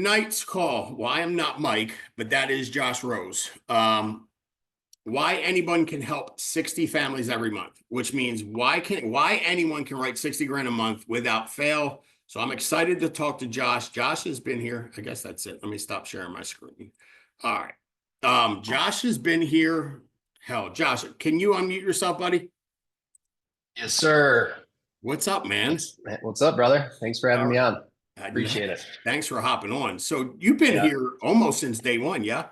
tonight's call, well, I am not Mike, but that is Josh Rose. Why anyone can help 60 families every month, which means why anyone can write 60 grand a month without fail. So I'm excited to talk to Josh. Josh has been here. I guess that's it. Let me stop sharing my screen. All right. Josh has been here. Hell, Josh, can you unmute yourself, buddy? Yes, sir. What's up, man? What's up, brother? Thanks for having All me right. on. Appreciate it. Thanks for hopping on. So you've been Yeah. here almost since day one, yeah?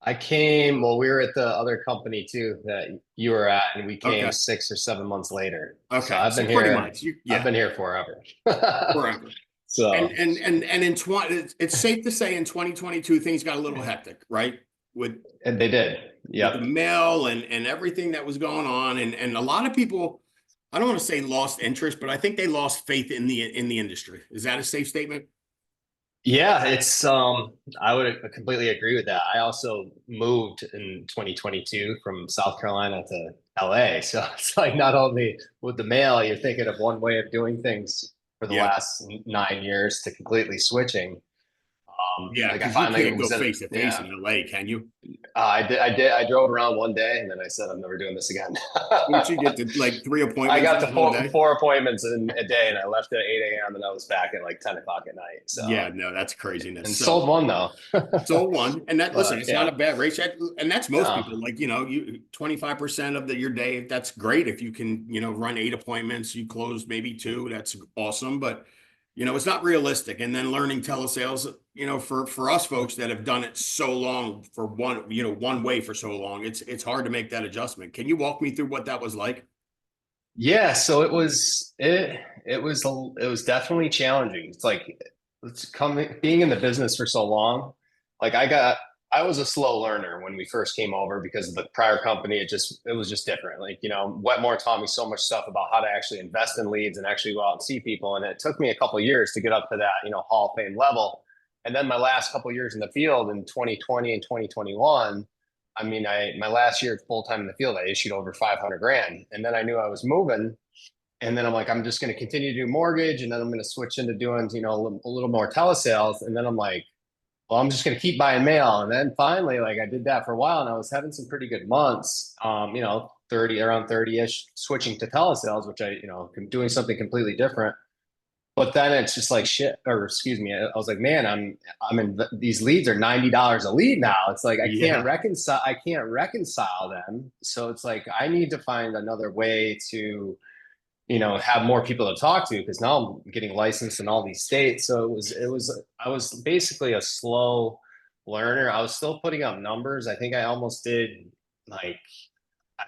Well, we were at the other company too that you were at, and we came Okay. 6 or 7 months later. So Okay. I've So been pretty here. much, I've yeah, been here forever. forever. And So, in 20, it's safe to say in 2022 things got a little hectic, right? With and they did. with the Yep. mail and everything that was going on, and a lot of people, I don't want to say lost interest, but I think they lost faith in the industry. Is that a safe statement? Yeah, I would completely agree with that. I also moved in 2022 from South Carolina to LA. So it's like not only with the mail, you're thinking of one way of doing things for the Yeah. last 9 years to completely switching. Yeah, Like I because you finally can't go was in, face to face yeah, in LA, can you? I drove around one day and then I said, I'm never doing this again. Once you get to like three I appointments got in to one day. four appointments in a day and I left at 8 a.m. and I was back at like 10 o'clock at night. Yeah, So, no, that's craziness. and So sold one though. so one, and that listen, But it's not yeah, a bad ratio, and that's most people. no, Like you 25% of your day. That's great if you can run 8 appointments, you close maybe two. That's awesome, but it's not realistic. And then learning telesales, for us folks that have done it so long for one way for so long, it's hard to make that adjustment. Can you walk me through what that was like? yeah. So it was definitely challenging. It's like it's coming being in the business for so long. Like I was a slow learner when we first came over because of the prior company. It was just different. Like, Wetmore taught me so much stuff about how to actually invest in leads and actually go out and see people. And it took me a couple of years to get up to that, Hall of Fame level. And then my last couple of years in the field in 2020 and 2021, I mean, my last year full time in the field, I issued over 500 grand. And then I knew I was moving. And then I'm like, I'm just going to continue to do mortgage. And then I'm going to switch into doing, a little more telesales. And then I'm like, well, I'm just going to keep buying mail. And then finally, like I did that for a while and I was having some pretty good months, around 30-ish, switching to telesales, which doing something completely different. But then it's just like shit, or excuse me, I was like, man, I'm in these leads are $90 a lead now. It's like Yeah, I can't reconcile them. So it's like I need to find another way to have more people to talk to because now I'm getting licensed in all these states. So I was basically a slow learner. I was still putting up numbers. I think I almost did like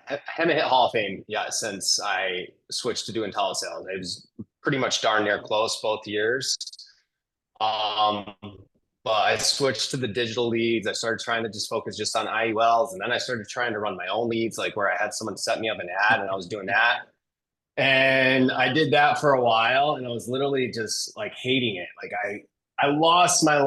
I haven't hit Hall of Fame yet since I switched to doing telesales. It was pretty much darn near close both years. Um, but I switched to the digital leads. I started trying to just focus just on IULs, and then I started trying to run my own leads, like where I had someone set me up an ad, and I was doing that. And I did that for a while, and I was literally just like hating it. Like I lost my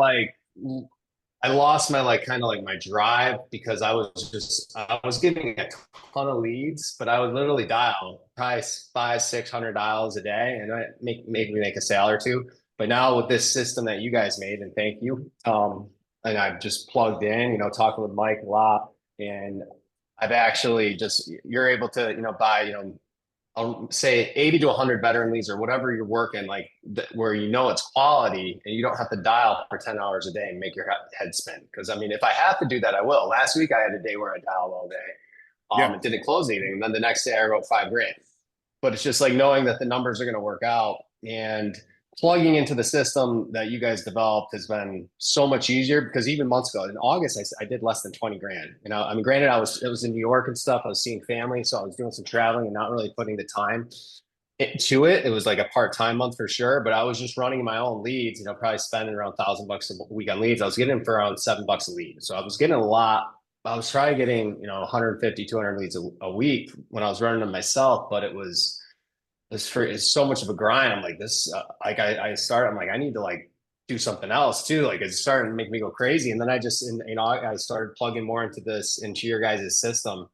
kind of like my drive because I was getting a ton of leads, but I would literally dial probably 500-600 dials a day, and I make me make a sale or two. But now with this system that you guys made, and thank you, and I've just plugged in, talking with Mike a lot, and I've actually just you're able to buy I'll say 80 to 100 veteran leads or whatever you're working like where it's quality and you don't have to dial for 10 hours a day and make your head spin. Because I mean, if I have to do that, I will. Last week I had a day where I dialed all day. yeah. It didn't close anything. And then the next day I wrote 5 grand. But it's just like knowing that the numbers are going to work out and plugging into the system that you guys developed has been so much easier because even months ago in August, I did less than 20 grand. I mean, granted, it was in New York and stuff. I was seeing family. So I was doing some traveling and not really putting the time to it. It was like a part-time month for sure, but I was just running my own leads, probably spending around $1,000 a week on leads. I was getting them for around $7 a lead. So I was getting a lot. I was trying getting, 150, 200 leads a week when I was running them myself, but it's so much of a grind. I'm like this, I'm like, I need to like do something else too. Like it's starting to make me go crazy. And then I started plugging more into your guys' system.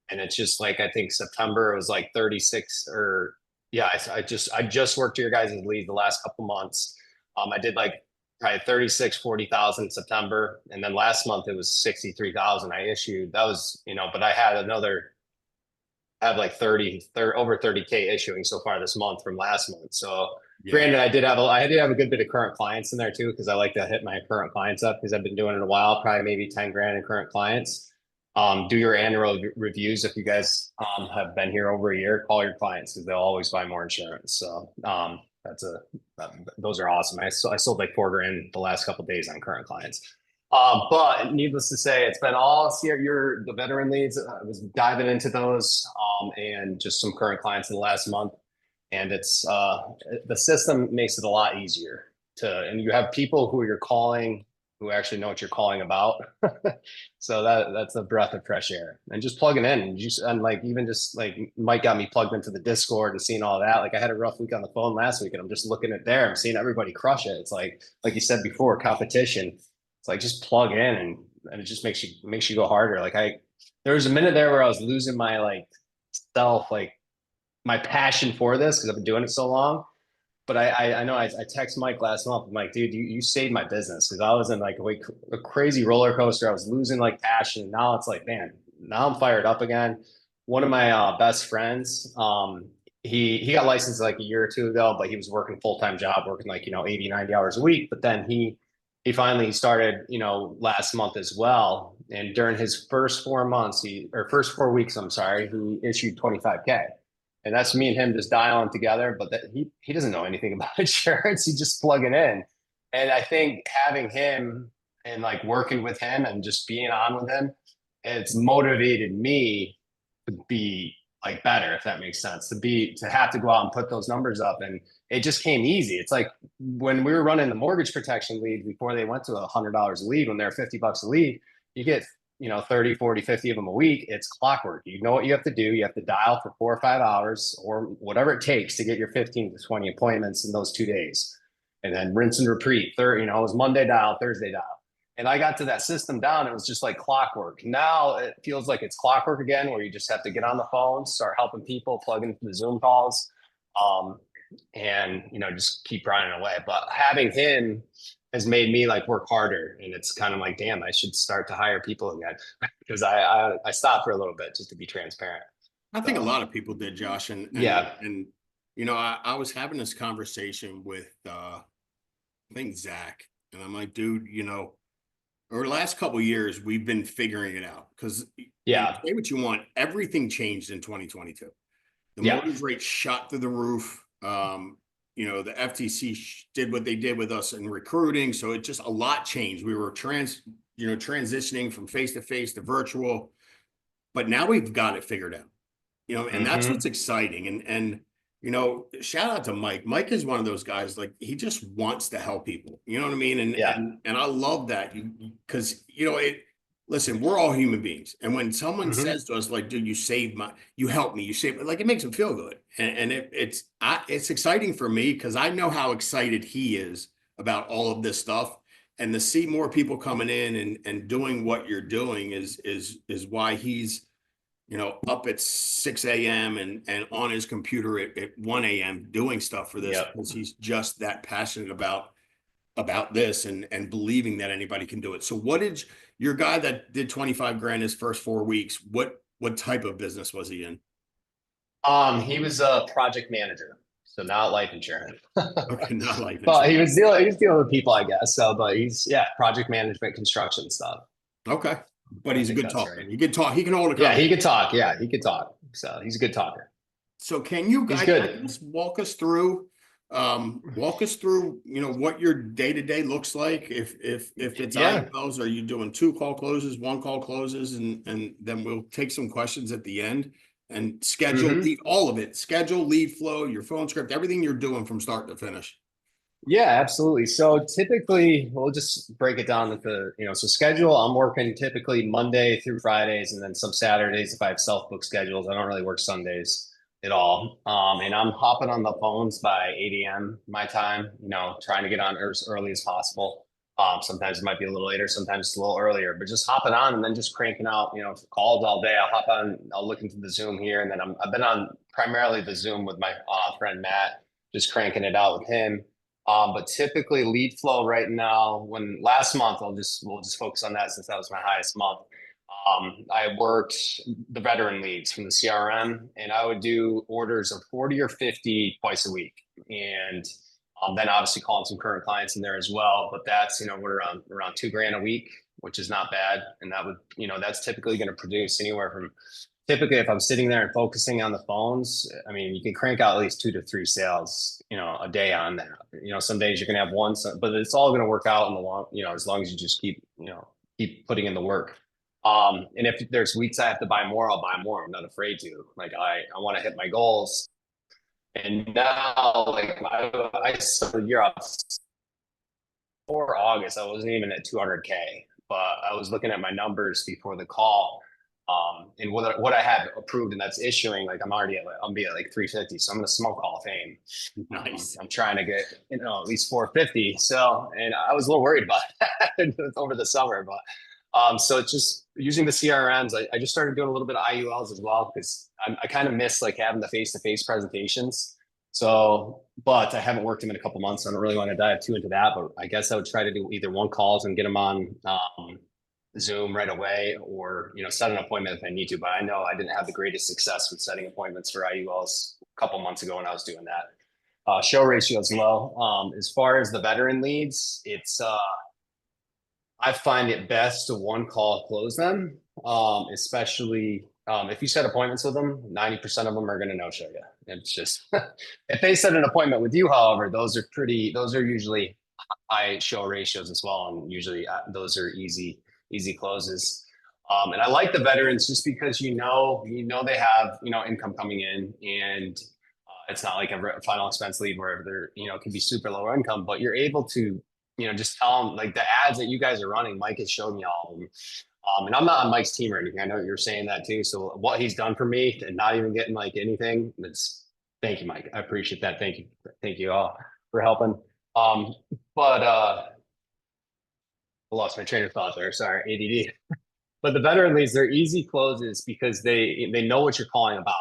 And it's just like, I think September it was like 36 or yeah, I just worked your guys' lead the last couple months. I did like probably 36, 40,000 in September. And then last month it was 63,000 I issued. That was, but I had I have like 30 over 30K issuing so far this month from last month. So Yeah. granted, I did have a good bit of current clients in there too, because I like to hit my current clients up because I've been doing it a while, probably maybe 10 grand in current clients. Do your annual reviews. If you guys have been here over a year, call your clients because they'll always buy more insurance. So those are awesome. I sold like 4 grand the last couple of days on current clients. But needless to say, it's been all the veteran leads. I was diving into those and just some current clients in the last month. And it's the system makes it a lot easier and you have people who you're calling who actually know what you're calling about. So that's a breath of fresh air. And just plugging in and like even just like Mike got me plugged into the Discord and seeing all that. Like I had a rough week on the phone last week and I'm just looking at there. I'm seeing everybody crush it. It's like you said before, competition. It's like just plug in and it just makes you go harder. There was a minute there where I was losing my my passion for this because I've been doing it so long. But I know I texted Mike last month. I'm like, dude, you saved my business because I was in like a crazy roller coaster. I was losing like passion. And now it's like, man, now I'm fired up again. One of my best friends, he got licensed like a year or two ago, but he was working full-time job, working like, 80, 90 hours a week. But then he finally started, last month as well. And during his first 4 first 4 weeks, I'm sorry, he issued 25K. And that's me and him just dialing together. But he doesn't know anything about insurance. He's just plugging in. And I think having him and like working with him and just being on with him, it's motivated me to be like better, if that makes sense, to have to go out and put those numbers up. And it just came easy. It's like when we were running the mortgage protection lead before they went to $100 a lead, when they're $50 a lead, you get 30, 40, 50 of them a week. It's clockwork. You know what you have to do. You have to dial for 4 or 5 hours or whatever it takes to get your 15 to 20 appointments in those 2 days. And then rinse and repeat. It was Monday dial, Thursday dial. And I got to that system down. It was just like clockwork. Now it feels like it's clockwork again, where you just have to get on the phone, start helping people, plug into the Zoom calls, and just keep grinding away. But having him has made me like work harder, and it's kind of like, damn, I should start to hire people again because I stopped for a little bit just to be transparent. I think a lot of people did, Josh, yeah, and I was having this conversation with I think Zach, and I'm like, dude, over the last couple of years, we've been figuring it out because say what you want, everything changed in 2022. The mortgage rate shot through the roof. The FTC did what they did with us in recruiting. So it just a lot changed. We were transitioning from face-to-face to virtual, but now we've got it figured out, and that's what's exciting. And shout out to Mike. Mike is one of those guys, like he just wants to help people. You know what I mean? And I love that because, listen, we're all human beings. And when someone says to us, like, dude, you helped me, like, it makes them feel good. And it's exciting for me because I know how excited he is about all of this stuff. And to see more people coming in and doing what you're doing is why he's, up at 6 a.m. and on his computer at 1 a.m. doing stuff for this because he's just that passionate about this and believing that anybody can do it. So what did your guy that did 25 grand his first 4 weeks, what type of business was he in? He was a project manager, so not life insurance. Okay, not life insurance. But he was dealing with people, I guess. So, but he's project management, construction stuff. Okay. But he's a good talker. Right. He can talk. He can hold a conversation. Yeah, he could talk. Yeah, he could talk. So he's a good talker. So can you guys walk us through what your day-to-day looks like? If it's IMLs, are you doing 2 call closes, 1 call closes, and then we'll take some questions at the end and schedule all of it. Schedule, lead flow, your phone script, everything you're doing from start to finish. Yeah, absolutely. So typically we'll just break it down into, so schedule, I'm working typically Monday through Fridays and then some Saturdays if I have self-book schedules. I don't really work Sundays at all. And I'm hopping on the phones by 8 a.m. my time, trying to get on as early as possible. Sometimes it might be a little later, sometimes it's a little earlier, but just hopping on and then just cranking out, calls all day. I'll hop on, I'll look into the Zoom here. And then I've been on primarily the Zoom with my friend, Matt, just cranking it out with him. But typically lead flow right now, when last month, we'll just focus on that since that was my highest month. I worked the veteran leads from the CRM, and I would do orders of 40 or 50 twice a week. And then obviously calling some current clients in there as well. But that's, we're around $2,000 a week, which is not bad. And that would, that's typically going to produce anywhere from, typically if I'm sitting there and focusing on the phones, I mean, you can crank out at least 2 to 3 sales, a day on that. Some days you can have one, but it's all going to work out in the long, as long as you just keep putting in the work. And if there's weeks I have to buy more, I'll buy more. I'm not afraid to. Like I want to hit my goals. And now, like I started the year off before August, I wasn't even at 200K, but I was looking at my numbers before the call. And what I have approved and that's issuing, like I'll be at like 350. So I'm in the Smoke Hall of Fame. Nice. I'm trying to get, at least 450. So, and I was a little worried about that over the summer, but so it's just using the CRMs. I just started doing a little bit of IULs as well, because I kind of miss like having the face-to-face presentations. So, but I haven't worked them in a couple months. So I don't really want to dive too into that, but I guess I would try to do either one calls and get them on Zoom right away, or set an appointment if I need to. But I know I didn't have the greatest success with setting appointments for IULs a couple months ago when I was doing that. Show ratio is low. As far as the veteran leads, it's I find it best to one call close them, especially if you set appointments with them. 90% of them are going to no show you. It's just if they set an appointment with you, however, those are usually high show ratios as well, and usually those are easy closes. And I like the veterans just because they have income coming in, and it's not like a final expense lead where they're it can be super low income, but you're able to just tell them, like the ads that you guys are running. Mike has showed me all of them. And I'm not on Mike's team or anything. I know you're saying that too. So what he's done for me and not even getting like anything, thank you, Mike. I appreciate that. Thank you all for helping. But I lost my train of thought there. Sorry, ADD. But the veteran leads, they're easy closes because they know what you're calling about.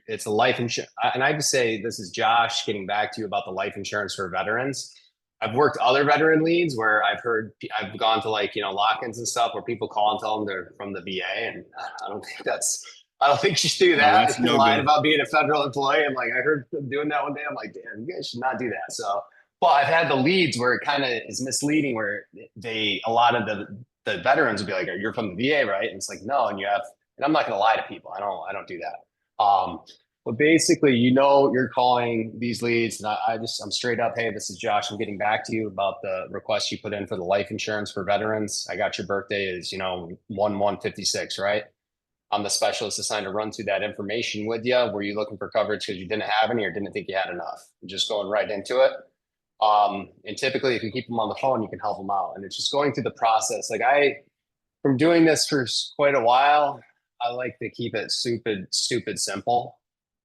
It's a life insurance. And I just say, this is Josh getting back to you about the life insurance for veterans. I've worked other veteran leads where I've gone to like, lock-ins and stuff where people call and tell them they're from the VA. And I don't think you should do that. If you're lying about being a federal employee. I'm like, I heard them doing that one day. I'm like, damn, you guys should not do that. So, but I've had the leads where it kind of is misleading, where a lot of the veterans would be like, you're from the VA, right? And it's like, no. And I'm not going to lie to people. I don't do that. But basically, you're calling these leads, and I'm straight up, hey, this is Josh. I'm getting back to you about the request you put in for the life insurance for veterans. I got your birthday is 1/1/56, right? I'm the specialist assigned to run through that information with you. Were you looking for coverage because you didn't have any or didn't think you had enough? Just going right into it. And typically, if you keep them on the phone, you can help them out. And it's just going through the process. Like from doing this for quite a while, I like to keep it stupid simple.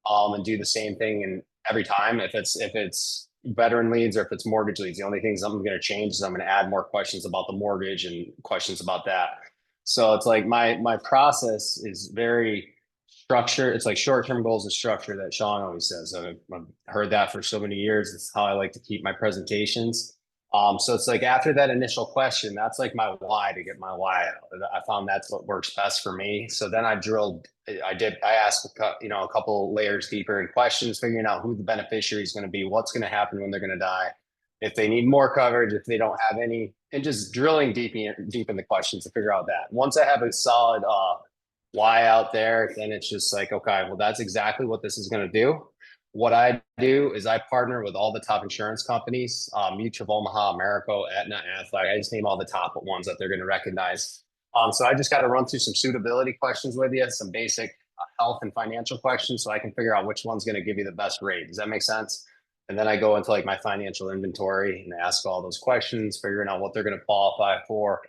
And do the same thing and every time. If it's veteran leads or if it's mortgage leads, the only things I'm going to change is I'm going to add more questions about the mortgage and questions about that. So it's like my process is very structured. It's like short-term goals and structure that Sean always says. I've heard that for so many years. It's how I like to keep my presentations. So it's like after that initial question, that's like my why to get my why out. I found that's what works best for me. So then I asked a couple layers deeper in questions, figuring out who the beneficiary is going to be, what's going to happen when they're going to die, if they need more coverage, if they don't have any, and just drilling deep in the questions to figure out that. Once I have a solid why out there, then it's just like, okay, well, that's exactly what this is going to do. What I do is I partner with all the top insurance companies, Mutual of Omaha, Americo, Aetna, Aflac. I just name all the top ones that they're going to recognize. So I just got to run through some suitability questions with you, some basic health and financial questions, so I can figure out which one's going to give you the best rate. Does that make sense? And then I go into like my financial inventory and ask all those questions, figuring out what they're going to qualify for,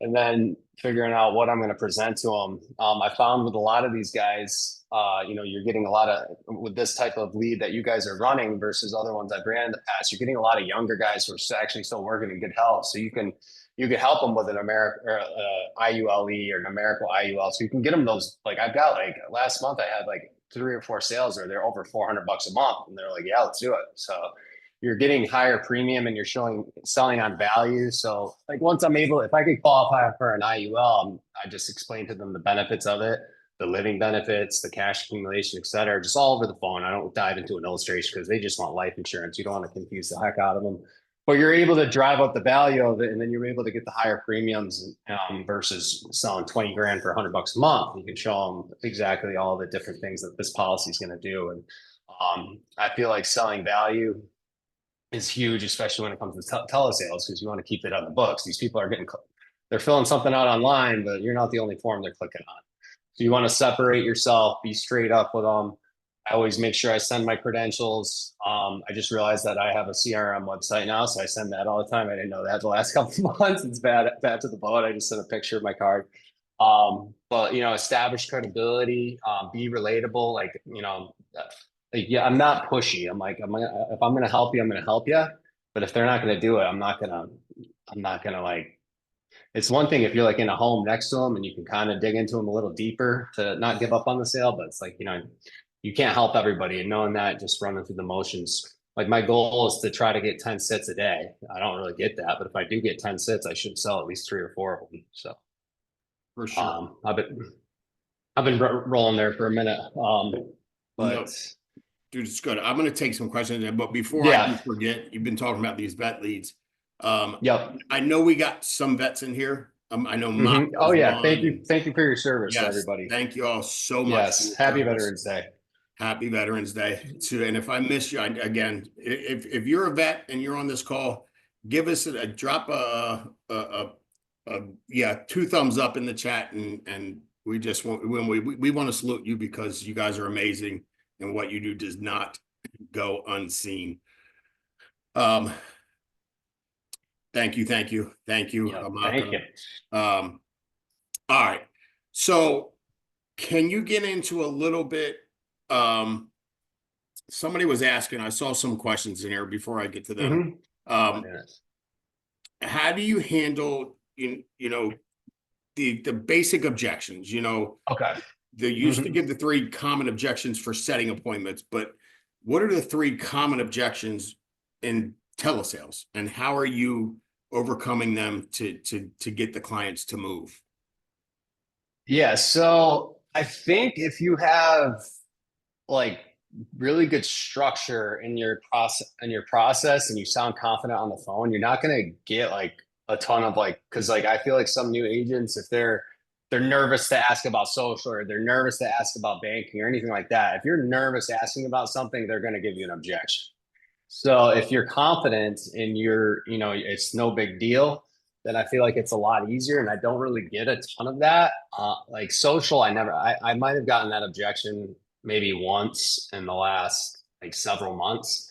and then figuring out what I'm going to present to them. I found with a lot of these guys, you're getting a lot of, with this type of lead that you guys are running versus other ones I've ran in the past, you're getting a lot of younger guys who are actually still working in good health. So you can help them with an IULE or an American IUL. So you can get them those, like I've got like last month, I had like 3 or 4 sales where they're over $400 a month. And they're like, yeah, let's do it. So you're getting higher premium and you're selling on value. So like once if I could qualify for an IUL, I just explain to them the benefits of it, the living benefits, the cash accumulation, et cetera, just all over the phone. I don't dive into an illustration because they just want life insurance. You don't want to confuse the heck out of them, but you're able to drive up the value of it. And then you're able to get the higher premiums versus selling 20 grand for $100 a month. You can show them exactly all the different things that this policy is going to do. And I feel like selling value is huge, especially when it comes to telesales, because you want to keep it on the books. These people are they're filling something out online, but you're not the only form they're clicking on. So you want to separate yourself, be straight up with them. I always make sure I send my credentials. I just realized that I have a CRM website now, so I send that all the time. I didn't know that the last couple of months. It's bad to the bone. I just sent a picture of my card. But establish credibility, be relatable. Yeah, I'm not pushy. I'm like, if I'm gonna help you, I'm gonna help you. But if they're not gonna do it, I'm not gonna like. It's one thing if you're like in a home next to them and you can kind of dig into them a little deeper to not give up on the sale. But it's like, you can't help everybody, and knowing that, just running through the motions. Like my goal is to try to get 10 sits a day. I don't really get that, but if I do get 10 sits, I should sell at least 3 or 4 of them. So For sure. I've been rolling there for a minute. But dude, it's good. I'm going to take some questions, but before I do forget, you've been talking about these vet leads. Yep. I know we got some vets in here. I know. Oh yeah. Thank you for your service, yes, everybody. Thank you all so much. Yes. Happy Veterans Day. Happy Veterans Day too. And if I miss you again, if you're a vet and you're on this call, give us drop 2 thumbs up in the chat, and we just we want to salute you because you guys are amazing and what you do does not go unseen. Thank you. Thank you. All right. So can you get into a little bit? Somebody was asking, I saw some questions in here before I get to them. How do you handle, the basic objections, Okay. They used to give the 3 common objections for setting appointments, but what are the 3 common objections in telesales, and how are you overcoming them to get the clients to move? Yeah. So I think if you have like really good structure in your process and you sound confident on the phone, you're not going to get like a ton of because I feel like some new agents, if they're nervous to ask about social, or they're nervous to ask about banking or anything like that, if you're nervous asking about something, they're going to give you an objection. So if you're confident in it's no big deal, then I feel like it's a lot easier. And I don't really get a ton of that. Like social, I might have gotten that objection maybe once in the last several months.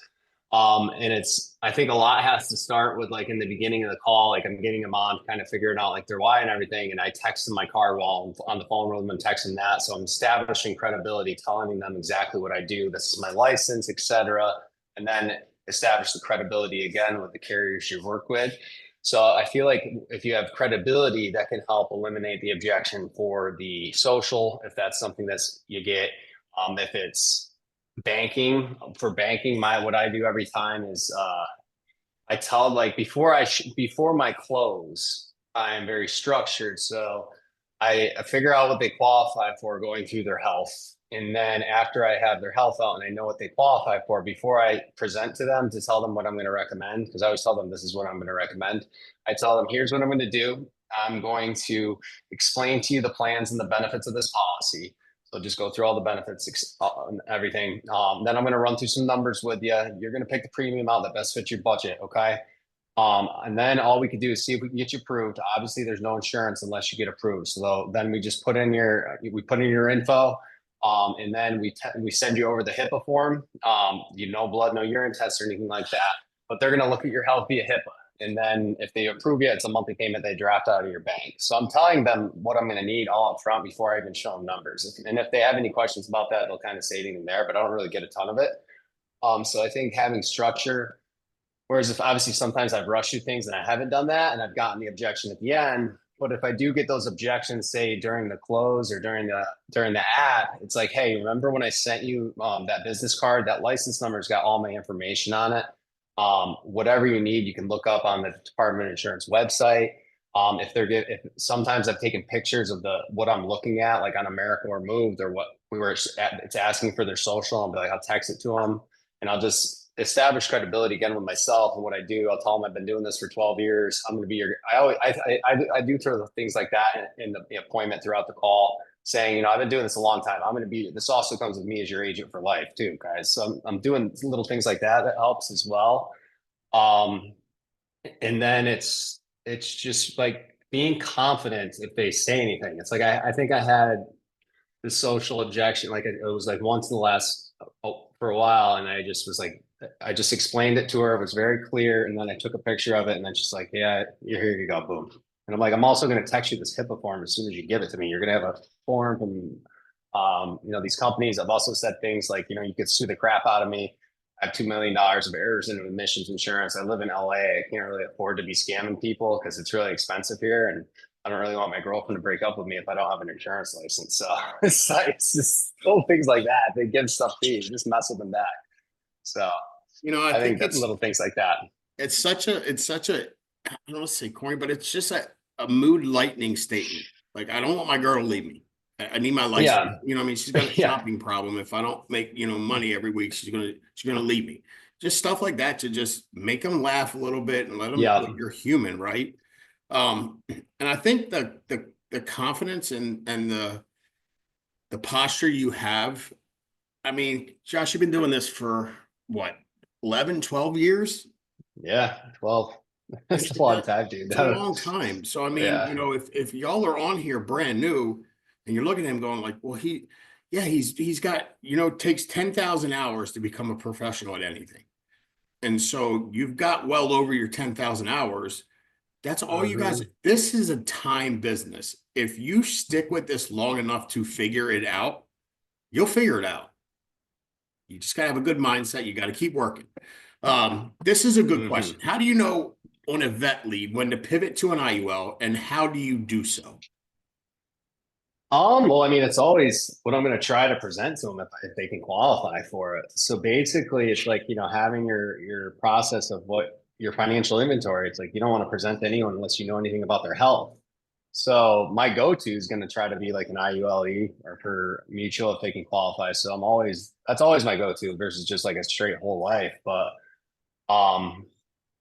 And I think a lot has to start with in the beginning of the call, I'm getting them on, kind of figuring out their why and everything. And I text them my card while I'm on the phone with them and texting that. So I'm establishing credibility, telling them exactly what I do. This is my license, etc. And then establish the credibility again with the carriers you work with. So I feel like if you have credibility, that can help eliminate the objection for the social, if that's something you get. If it's banking, what I do every time is I tell before my close, I am very structured. So I figure out what they qualify for going through their health. And then after I have their health out and I know what they qualify for, before I present to them to tell them what I'm going to recommend, because I always tell them this is what I'm going to recommend. I tell them, here's what I'm going to do. I'm going to explain to you the plans and the benefits of this policy. So just go through all the benefits and everything. Then I'm going to run through some numbers with you. You're going to pick the premium out that best fits your budget. Okay. And then all we could do is see if we can get you approved. Obviously there's no insurance unless you get approved. So then we just put in your info. And then we send you over the HIPAA form. No blood, no urine tests or anything like that, but they're going to look at your health via HIPAA. And then if they approve you, it's a monthly payment they draft out of your bank. So I'm telling them what I'm going to need all up front before I even show them numbers. And if they have any questions about that, they'll kind of say anything there, but I don't really get a ton of it. So I think having structure, whereas if obviously sometimes I've rushed through things and I haven't done that and I've gotten the objection at the end, but if I do get those objections, say during the close or during the app, it's like, hey, remember when I sent you that business card? That license number's got all my information on it. Whatever you need, you can look up on the Department of Insurance website. If sometimes I've taken pictures of what I'm looking at, like on America or Moved or what it's asking for their social. I'll be like, I'll text it to them, and I'll just establish credibility again with myself and what I do. I'll tell them I've been doing this for 12 years. I'm going to be your. I always I do throw things like that in the appointment throughout the call, saying, I've been doing this a long time. I'm going to be. This also comes with me as your agent for life too, guys. So I'm doing little things like that helps as well. Um, and then it's just like being confident if they say anything. It's like I think I had the social objection, like it was like once in the last for a while, and I just was like, I just explained it to her. It was very clear, and then I took a picture of it, and then she's like, "Yeah, here you go, boom." And I'm like, "I'm also going to text you this HIPAA form as soon as you give it to me. You're going to have a form from, these companies. I've also said things like, you could sue the crap out of me. I have $2 million of errors in emissions insurance. I live in LA. I can't really afford to be scamming people because it's really expensive here. And I don't really want my girlfriend to break up with me if I don't have an insurance license." So it's just little things like that. They give stuff to you, just mess with them back. So I I think think that little things like that. it's such a, I don't want to say corny, but it's just a mood lightening statement. Like, I don't want my girl to leave me. I need my license. Yeah. I mean, she's got a Yeah. shopping problem. If I don't make, money every week, she's gonna leave me. Just stuff like that to just make them laugh a little bit and let them know Yeah. that you're human, right? And I think the confidence and the posture you have. I mean, Josh, you've been doing this for what, 11, 12 years? Yeah. 12. That's a long time, dude. It's a long time. So I mean, Yeah. if y'all are on here brand new and you're looking at him going like, well, he's got, takes 10,000 hours to become a professional at anything. And so you've got well over your 10,000 hours. That's all you guys. Mhm. This is a time business. If you stick with this long enough to figure it out, you'll figure it out. You just gotta have a good mindset. You got to keep working. This is a good question. Mhm. How do you know on a vet lead when to pivot to an IUL, and how do you do so? Well, I mean, it's always what I'm going to try to present to them if they can qualify for it. So basically, it's like, having your process of what your financial inventory. It's like you don't want to present to anyone unless you know anything about their health. So my go-to is going to try to be like an IULE or for mutual if they can qualify. So that's always my go-to versus just like a straight whole life. But um,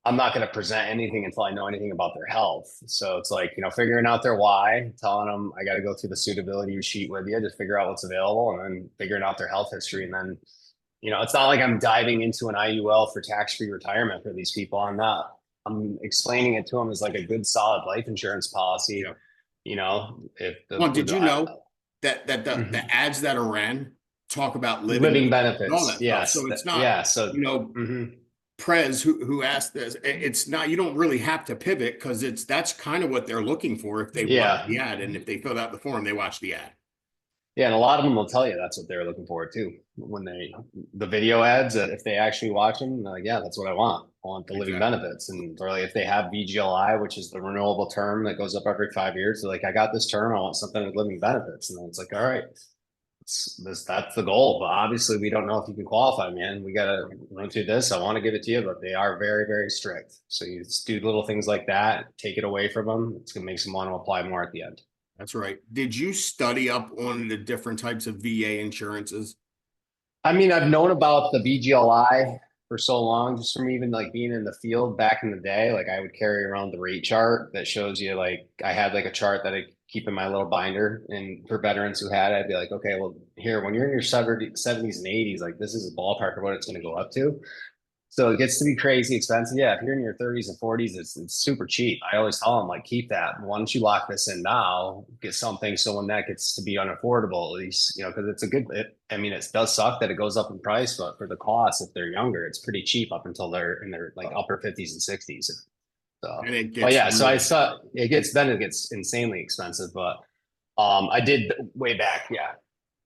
I'm not going to present anything until I know anything about their health. So it's like, figuring out their why, telling them I got to go through the suitability sheet with you, just figure out what's available, and then figuring out their health history. And then, it's not like I'm diving into an IUL for tax-free retirement for these people. I'm explaining it to them as like a good, solid life insurance policy. Yeah. If Well, did you know that Mhm. the ads that are ran talk about living Living and all benefits. that stuff? Yes. So it's not, Yeah. So, you know, mhm. Prez who asked this. It's not, you don't really have to pivot because that's kind of what they're looking for if they watch Yeah. the ad, and if they fill out the form, they watch the ad. Yeah, and a lot of them will tell you that's what they're looking for too. The video ads, if they actually watch them, they're like, yeah, that's what I want. I want the living Exactly. benefits. And or like if they have VGLI, which is the renewable term that goes up every 5 years, they're like, I got this term, I want something with living benefits. And then it's like, all right, that's the goal. But obviously we don't know if you can qualify, man. We gotta run through this. I want to give it to you, but they are very, very strict. So you just do little things like that, take it away from them. It's gonna make them want to apply more at the end. That's right. Did you study up on the different types of VA insurances? I mean, I've known about the VGLI for so long, just from even like being in the field back in the day. Like I would carry around the rate chart that shows you like I had like a chart that I keep in my little binder. And for veterans who had it, I'd be like, okay, well, here, when you're in your 70s and 80s, like this is a ballpark of what it's going to go up to. So it gets to be crazy expensive. Yeah, if you're in your 30s and 40s, it's super cheap. I always tell them like keep that. Why don't you lock this in now? Get something so when that gets to be unaffordable, at least because it's a good. I mean, it does suck that it goes up in price, but for the cost, if they're younger, it's pretty cheap up until they're in their like upper 50s and 60s. So, And it but gets yeah, so I really, saw it gets insanely expensive, but I did way back, yeah.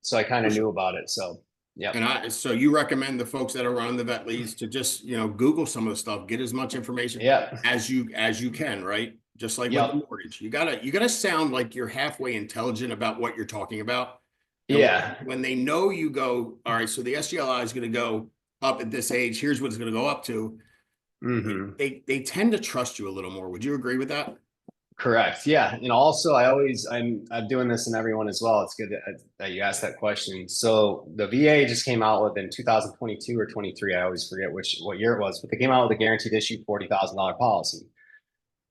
So I kind for of sure. knew about it. So, yep, So you recommend the folks that are on the vet leads to just, Google some of the stuff, get as much information yep, as you can, right? Just like with the yep, mortgage. You gotta sound like you're halfway intelligent about what you're talking about. And yeah. when they know you go, all right, so the SGLI is gonna go up at this age, here's what it's gonna go up to. Hmm. They tend to trust you a little more. Would you agree with that? Correct. Yeah. And also I'm doing this in everyone as well. It's good that you asked that question. So the VA just came out with in 2022 or 23, I always forget what year it was, but they came out with a guaranteed issue $40,000 policy.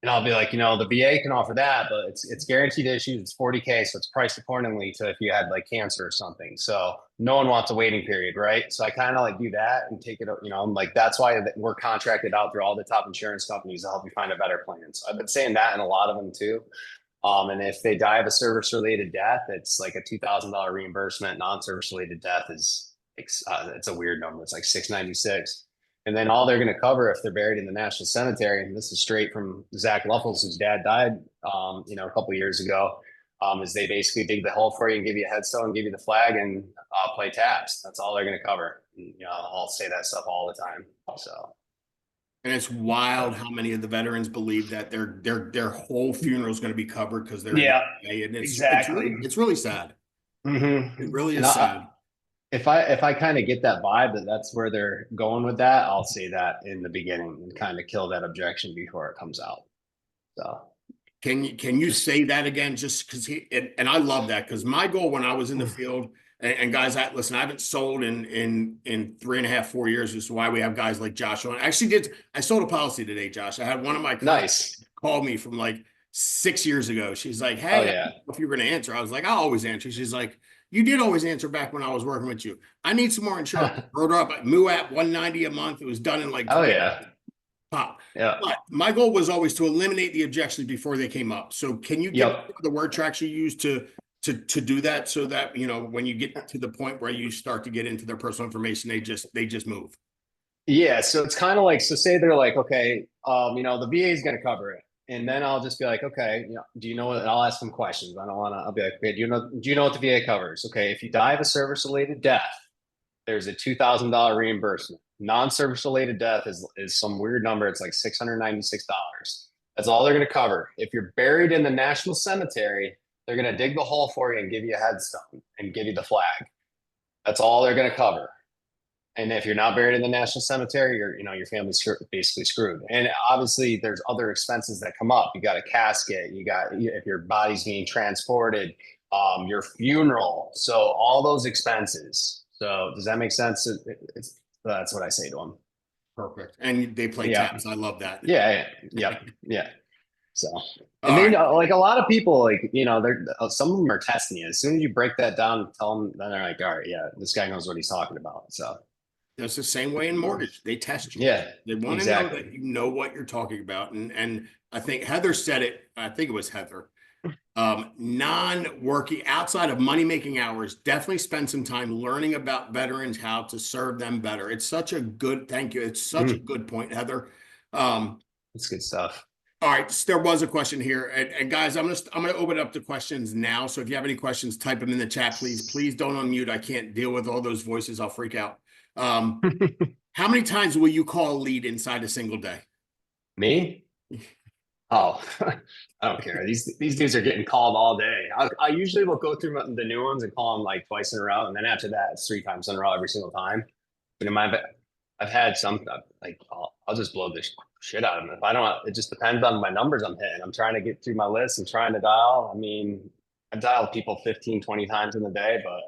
And I'll be like, the VA can offer that, but it's guaranteed issues. It's 40K, so it's priced accordingly to if you had like cancer or something. So no one wants a waiting period, right? So I kind of like do that and take it, I'm like, that's why we're contracted out through all the top insurance companies to help you find a better plan. So I've been saying that in a lot of them too. And if they die of a service-related death, it's like a $2,000 reimbursement. Non-service related death is it's a weird number. It's like 696. And then all they're going to cover if they're buried in the national cemetery, and this is straight from Zach Luffles, whose dad died, a couple of years ago, is they basically dig the hole for you and give you a headstone, give you the flag, and play taps. That's all they're going to cover. And, I'll say that stuff all the time. So. And it's wild how many of the veterans believe that their whole funeral is going to be covered because they're in Yeah, the VA, and exactly. it's really sad. It really And is sad. if I kind of get that vibe that that's where they're going with that, I'll say that in the beginning and kind of kill that objection before it comes out. So Can you say that again? Just because and I love that, because my goal when I was in the field, and guys, listen, I haven't sold in 3.5, 4 years. This is why we have guys like Josh on. I sold a policy today, Josh. I had one of my clients nice. call me from like 6 years ago. She's like, Oh "Hey, I don't yeah. know if you're going to answer." I was like, "I'll always answer." She's like, "You did always answer back when I was working with you. I need some more insurance." Wrote her up at MUAP 190 a month. It was done in like Oh 20 yeah. pop. Yeah. But my goal was always to eliminate the objections before they came up. So can you give Yep. the word tracks you use to do that, so that when you get to the point where you start to get into their personal information, they just move? Yeah. So it's kind of like, so say they're like, okay, the VA is going to cover it. And then I'll just be like, okay, do you know what? I'll ask them questions. I don't want to, I'll be like, okay, do you know what the VA covers? Okay. If you die of a service related death, there's a $2,000 reimbursement. Non-service related death is some weird number. It's like $696. That's all they're going to cover. If you're buried in the national cemetery, they're going to dig the hole for you and give you a headstone and give you the flag. That's all they're going to cover. And if you're not buried in the national cemetery, your family's basically screwed. And obviously, there's other expenses that come up. You got a casket. If your body's being transported, your funeral. So all those expenses. So does that make sense? That's what I say to them. Perfect. And they play Yeah. taps. I love that. Yeah. Yeah. So, and All they right. like a lot of people, like, they're some of them are testing you. As soon as you break that down, tell them, then they're like, all right, yeah, this guy knows what he's talking about. So, That's the same way in mortgage. They test you. yeah, They want to know exactly. that you know what you're talking about. And I think Heather said it. I think it was Heather. Non-working outside of money making hours, definitely spend some time learning about veterans, how to serve them better. It's such a good, thank you. It's such a good point, Heather. It's good stuff. All right, so there was a question here, and guys, I'm gonna open it up to questions now. So if you have any questions, type them in the chat, please. Please don't unmute. I can't deal with all those voices. I'll freak out. How many times will you call a lead inside a single day? Me? Oh, I don't care. These dudes are getting called all day. I usually will go through the new ones and call them like twice in a row, and then after that, it's 3 times in a row every single time. But I've had some like I'll just blow this shit out of them. If I don't, it just depends on my numbers I'm hitting. I'm trying to get through my list. I'm trying to dial. I mean, I dial people 15, 20 times in the day, but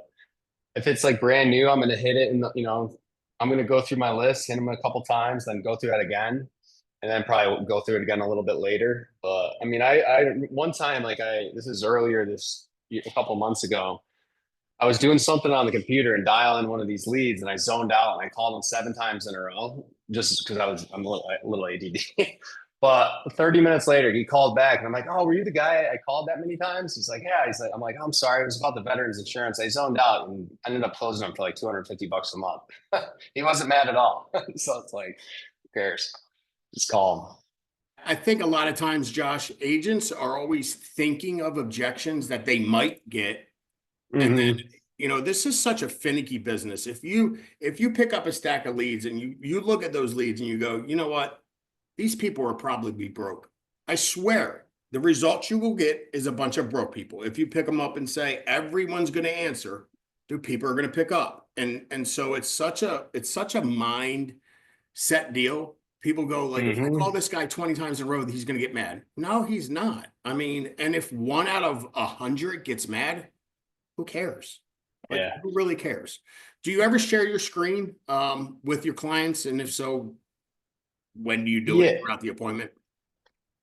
if it's like brand new, I'm going to hit it and I'm going to go through my list, hit them a couple times, then go through that again, and then probably go through it again a little bit later. But I mean, I one time, this is earlier a couple months ago, I was doing something on the computer and dialing one of these leads, and I zoned out and I called them 7 times in a row just because I'm a little ADD. But 30 minutes later, he called back and I'm like, "Oh, were you the guy I called that many times?" He's like, "Yeah." I'm like, "I'm sorry. It was about the veterans insurance." I zoned out and ended up closing him for like $250 a month. He wasn't mad at all. So it's like, who cares? Just call him. I think a lot of times, Josh, agents are always thinking of objections that they might get. And then, Mm-hmm. this is such a finicky business. If you pick up a stack of leads and you look at those leads and you go, you know what? These people are probably be broke. I swear, the results you will get is a bunch of broke people. If you pick them up and say everyone's going to answer, the people are going to pick up. And so it's such a mindset deal. People go like, if I Hmm. call this guy 20 times in a row, he's going to get mad. No, he's not. I mean, and if 1 out of 100 gets mad, who cares? Like, Yeah. who really cares? Do you ever share your screen with your clients? And if so, when do you do it Yeah. throughout the appointment?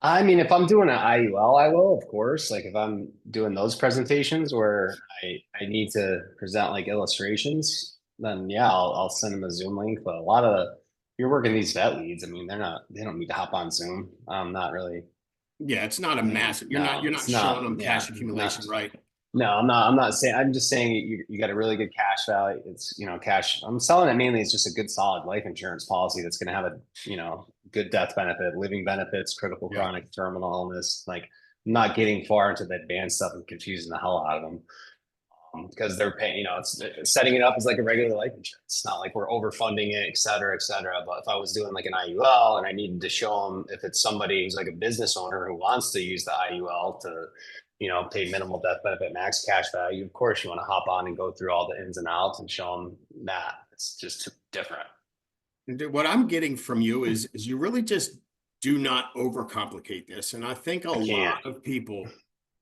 I mean, if I'm doing an IUL, I will, of course. Like if I'm doing those presentations where I need to present like illustrations, then yeah, I'll send them a Zoom link. But a lot of if you're working these vet leads, I mean, they don't need to hop on Zoom. Not really. Yeah, it's not a massive. No, You're it's not showing not. them Yeah, cash not. accumulation, right? No, I'm not saying, I'm just saying you got a really good cash value. It's, cash. I'm selling it mainly as just a good solid life insurance policy that's going to have a, good death benefit, living benefits, critical, Yeah. chronic, terminal illness. Like I'm not getting far into the advanced stuff and confusing the hell out of them because they're paying, it's setting it up as like a regular life insurance. It's not like we're overfunding it, et cetera, et cetera. But if I was doing like an IUL and I needed to show them if it's somebody who's like a business owner who wants to use the IUL to, pay minimal death benefit, max cash value, of course you want to hop on and go through all the ins and outs and show them that. It's just different. What I'm getting from you is you really just do not overcomplicate this. And I think a I can't. lot of people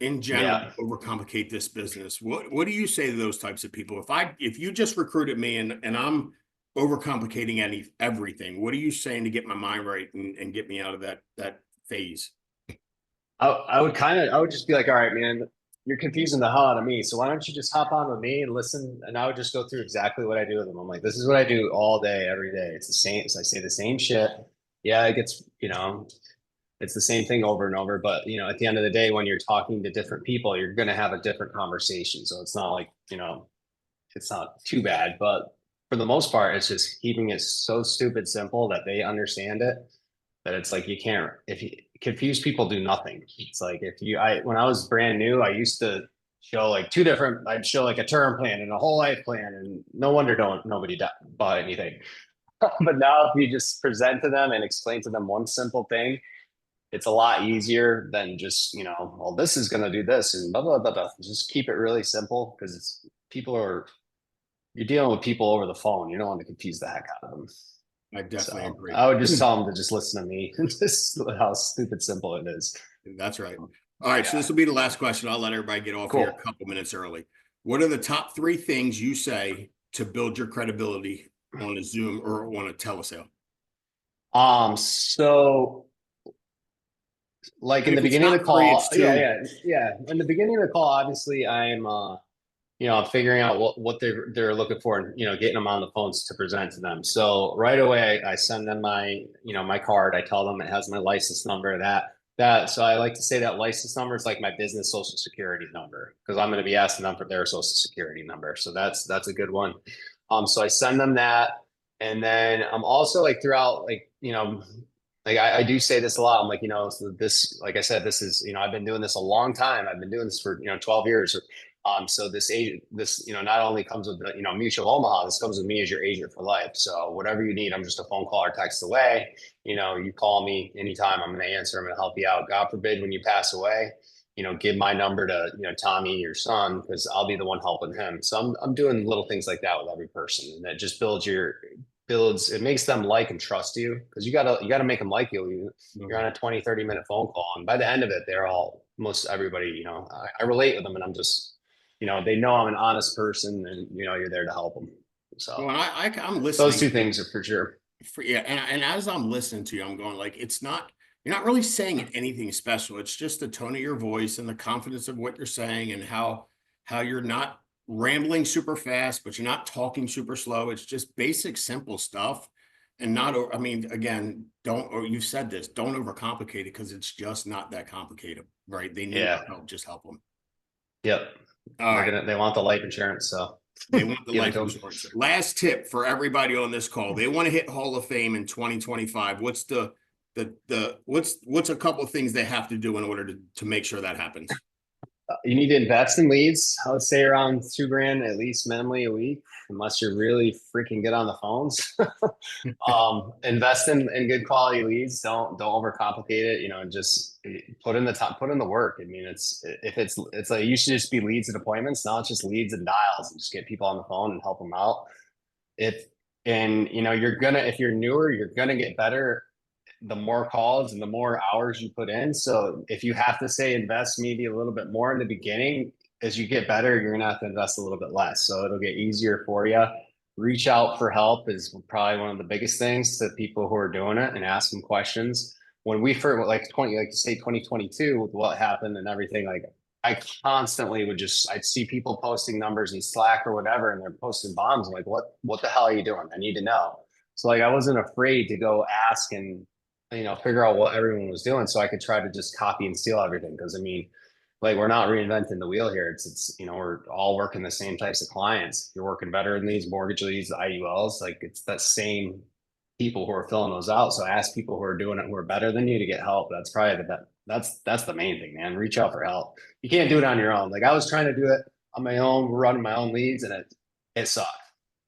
in general Yeah. overcomplicate this business. What do you say to those types of people? If you just recruited me and I'm overcomplicating everything, what are you saying to get my mind right and get me out of that phase? I would just be like, all right, man, you're confusing the hell out of me. So why don't you just hop on with me and listen? And I would just go through exactly what I do with them. I'm like, this is what I do all day, every day. It's the same. So I say the same shit. Yeah, it gets, it's the same thing over and over. But, at the end of the day, when you're talking to different people, you're going to have a different conversation. So it's not like, it's not too bad. But for the most part, it's just keeping it so stupid simple that they understand it that it's like you can't if you confuse people do nothing. It's like if you I when I was brand new, I used to show like I'd show like a term plan and a whole life plan, and no wonder nobody bought anything. But now if you just present to them and explain to them one simple thing, it's a lot easier than just, well, this is gonna do this and blah blah blah blah. Just keep it really simple because you're dealing with people over the phone. You don't want to confuse the heck out of them. I definitely So agree. I would just tell them to just listen to me. Just how stupid simple it is. That's right. All right, so Yeah, this will be the last question. I'll let everybody get off here a cool. couple minutes early. What are the top 3 things you say to build your credibility on a Zoom or on a telesale? So like And in the if it's beginning of not the 3, call, it's 2. yeah. In the beginning of the call, obviously I'm figuring out what they're looking for and getting them on the phones to present to them. So right away I send them my card. I tell them it has my license number, that so I like to say that license number is like my business social security number because I'm going to be asking them for their social security number. So that's a good one. So I send them that, and then I'm also like throughout like I do say this a lot. I'm like, so this, like I said, this is, I've been doing this a long time. I've been doing this for, 12 years. So this agent, not only comes with the, Mutual Omaha, this comes with me as your agent for life. So whatever you need, I'm just a phone call or text away. You call me anytime, I'm going to answer. I'm going to help you out. God forbid when you pass away, give my number to, Tommy, your son, because I'll be the one helping him. So I'm doing little things like that with every person. And that just it makes them like and trust you because you gotta make them like you. You're on a 20-30 minute phone call, and by the end of it, most everybody, I relate with them, and I'm just, they know I'm an honest person, and you're there to help them. Well, So I'm those listening two to you things are for sure. yeah, and as I'm listening to you, I'm going like you're not really saying anything special. It's just the tone of your voice and the confidence of what you're saying and how you're not rambling super fast, but you're not talking super slow. It's just basic, simple stuff. And I mean, again, or you've said this, don't overcomplicate it because it's just not that complicated, right? They need Yeah. help, just help them. Yep. All right. They want the life insurance, so They want the give it life to them. insurance. Last tip for everybody on this call. They want to hit Hall of Fame in 2025. What's a couple of things they have to do in order to make sure that happens? You need to invest in leads. I would say around $2,000 at least minimally a week, unless you're really freaking good on the phones. Invest in good quality leads. Don't overcomplicate it. Just put in the work. I mean, it's like you should just be leads and appointments. Now it's just leads and dials and just get people on the phone and help them out. If and you're gonna if you're newer, you're gonna get better the more calls and the more hours you put in. So if you have to say invest maybe a little bit more in the beginning, as you get better, you're gonna have to invest a little bit less. So it'll get easier for you. Reach out for help is probably one of the biggest things to people who are doing it, and ask them questions. When we first, like 2022 with what happened and everything, like I constantly would just, I'd see people posting numbers in Slack or whatever, and they're posting bombs. I'm like, what the hell are you doing? I need to know. So like, I wasn't afraid to go ask and, figure out what everyone was doing, so I could try to just copy and steal everything. Cause I mean, like, we're not reinventing the wheel here. We're all working the same types of clients. You're working better than these mortgage leads, IULs. Like, it's that same people who are filling those out. So ask people who are doing it, who are better than you, to get help. That's probably that's the main thing, man. Reach out for help. You can't do it on your own. Like, I was trying to do it on my own, running my own leads, and it sucked.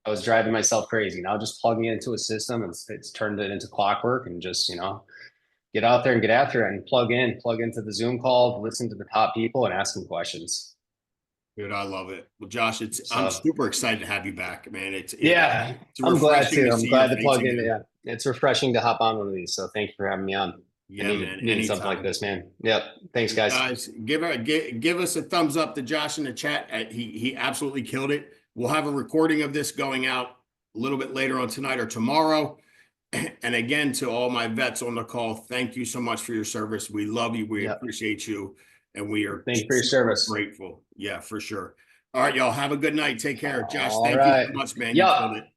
I was driving myself crazy. Now just plugging it into a system, and it's turned it into clockwork, and just, get out there and get after it, and plug into the Zoom call, listen to the top people and ask them questions. Good. I love it. Well, Josh, I'm So super excited to have you back, man. It's I'm glad refreshing to. I'm see glad your to face plug in. again. Yeah, it's refreshing to hop on one of these. So thank you for having me on. Yeah, man. Needed something like this, man. Yep. Thanks, guys. Guys, give us a thumbs up to Josh in the chat. He absolutely killed it. We'll have a recording of this going out a little bit later on tonight or tomorrow. And again, to all my vets on the call, thank you so much for your service. We love you. We appreciate you. And we are thank you for your service. Grateful. Yeah, for sure. All right, y'all. Have a good night. Take care. Josh, All thank right. you so much, man. Yeah. You killed it.